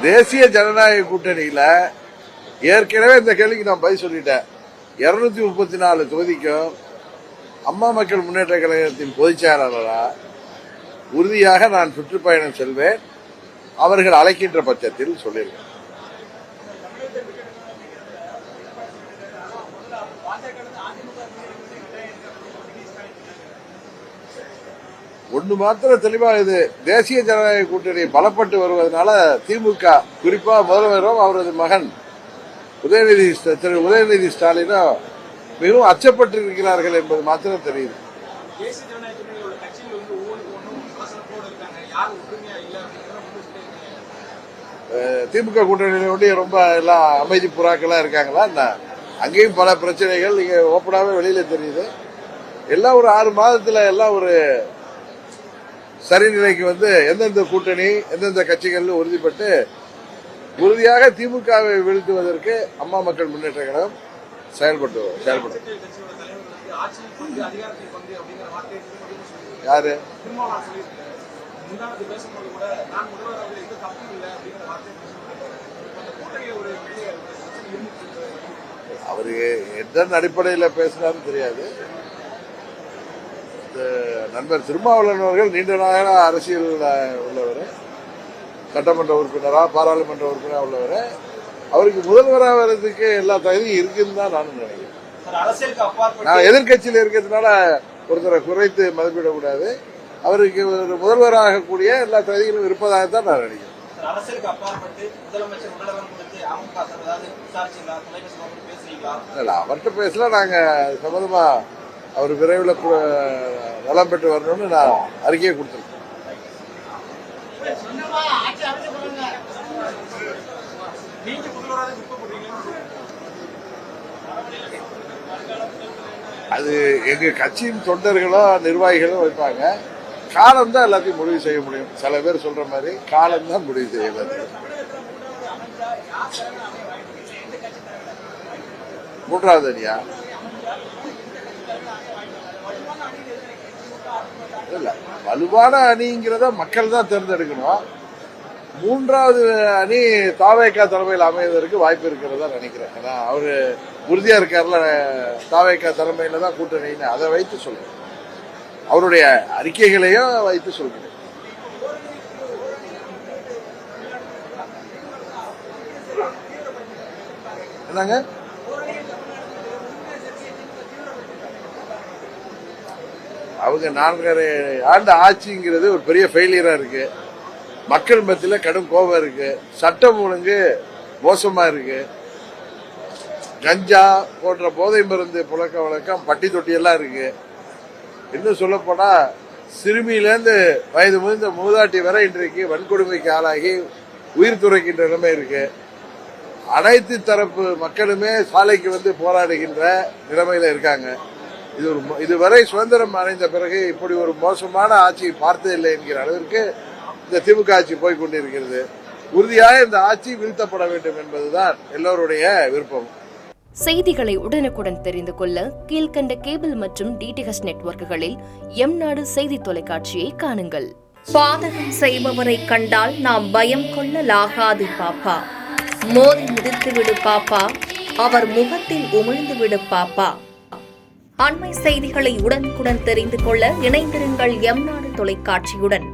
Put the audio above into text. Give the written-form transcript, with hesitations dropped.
தேசிய ஜனநாயக கூட்டணியில ஏற்கனவே இந்த கேள்விக்கு நான் பதில் சொல்லிட்டேன். 234 தொகுதிக்கும் அம்மா மக்கள் முன்னேற்ற கழகத்தின் பொதுச் செயலாளராக உறுதியாக நான் சுற்றுப்பயணம் செல்வேன். அவர்கள் அழைக்கின்ற பட்சத்தில் சொல்லியிருக்கேன். ஒன்று மாத்திரம் தெளிவாக இது தேசிய ஜனநாயக கூட்டணி பலப்பட்டு வருவதனால திமுக குறிப்பா முதல்வரும் அவரது மகன் திரு உதயநிதி ஸ்டாலினும் மிகவும் அச்சப்பட்டிருக்கிறார்கள் என்பது மாத்திரம் தெரியுது. திமுக கூட்டணியில ரொம்ப எல்லாம் அமைதி புறாக்களா இருக்காங்களா? அங்கேயும் பல பிரச்சனைகள் இங்க ஓப்பனாவே வெளியில தெரியுது. எல்லாம் ஒரு 6 மாதத்துல எல்லாம் ஒரு சரிநிலைக்கு எந்தெந்த கூட்டணி எந்தெந்த கட்சிகள் உறுதிப்பட்டு உறுதியாக திமுகவை வீழ்த்துவதற்கு அம்மா மக்கள் முன்னேற்ற கழகம் செயல்படும். யாரு அவரு எந்த அடிப்படையில் பேசினாரும் தெரியாது. நண்பர் திருமாவளவன் அவர்கள் நீண்ட நாளாக அரசியல் உள்ளவர், சட்டமன்ற உறுப்பினரா பாராளுமன்ற உறுப்பினராக உள்ளவர். அவருக்கு முதல்வராக வர்றதுக்கு எல்லா தகுதியும் இருக்குன்னு தான் நானும் நினைக்கிறேன். நான் எதிர்கட்சியில் இருக்கிறதுனால ஒருத்தரை குறைத்து மதிப்பிடக்கூடாது. அவருக்கு ஒரு முதல்வராக கூடிய எல்லா தகுதிகளும் இருப்பதாகத்தான் நான் நினைக்கிறேன். அவர்கிட்ட பேசல. நாங்க சம்பந்தமா அவர் விரைவில் நலம் பெற்று வரணும்னு நான் அறிக்கையை கொடுத்திருக்கேன். அது எங்க கட்சியின் தொண்டர்களும் நிர்வாகிகளும் வைப்பாங்க. காலம் தான் எல்லாத்தையும் முடிவு செய்ய முடியும். சில பேர் சொல்ற மாதிரி காலம் தான் முடிவு செய்ய. மூன்றாவது அணியா இல்ல, வலுவான அணிங்கிறத மக்கள் தான் தேர்ந்தெடுக்கணும். மூன்றாவது அணி தாவேகா தலைமையில் அமைவதற்கு வாய்ப்பு இருக்கிறதா நினைக்கிறேன். ஏன்னா அவரு உறுதியா இருக்காருல, தாவேகா தலைமையில தான் கூட்டணின்னு அதை வைத்து சொல்றேன். அவருடைய அறிக்கைகளையும் வைத்து சொல்கிறேன். என்னங்க அவங்க 4.5 ஆண்டு ஆட்சிங்கிறது ஒரு பெரிய ஃபெயிலியரா இருக்கு. மக்கள் மத்தியில கடும் கோபம் இருக்கு. சட்டம் ஒழுங்கு மோசமா இருக்கு. கஞ்சா போன்ற போதை மருந்து புழக்க வழக்கம் பட்டி தொட்டியெல்லாம் இருக்கு. இன்னும் சொல்ல போனா சிறுமியிலேருந்து வயது முதிர்ந்த மூதாட்டி வரை இன்றைக்கு வன்கொடுமைக்கு ஆளாகி உயிர் துறக்கின்ற நிலைமை இருக்கு. அனைத்து தரப்பு மக்களுமே சாலைக்கு போராடுகின்ற நிலைமையில இருக்காங்க. இதுவரை சுதந்திரம் அடைந்த பிறகு இப்படி ஒரு மோசமான ஆட்சியை பார்த்ததில்லை என்கிற அளவிற்கு இந்த திமுக ஆட்சி போய்கொண்டிருக்கிறது. உறுதியாக இந்த ஆட்சி வீழ்த்தப்பட வேண்டும் என்பதுதான் எல்லோருடைய விருப்பம். செய்திகளை உடனுக்குடன் தெரிந்து கொள்ள கீழ்கண்ட கேபிள் மற்றும் டிடிஎச் நெட்வொர்க்குகளில் எம்நாடு செய்தி தொலைக்காட்சியை காணுங்கள். பாதகம் செய்பவரை கண்டால் நாம் பயம் கொள்ளலாகாது பாப்பா. மோதி மிதித்துவிடு பாப்பா, அவர் முகத்தில் உமிழ்ந்து விடு பாப்பா. அண்மை செய்திகளை உடனுக்குடன் தெரிந்து கொள்ள இணைந்திருங்கள் எம்நாடு தொலைக்காட்சியுடன்.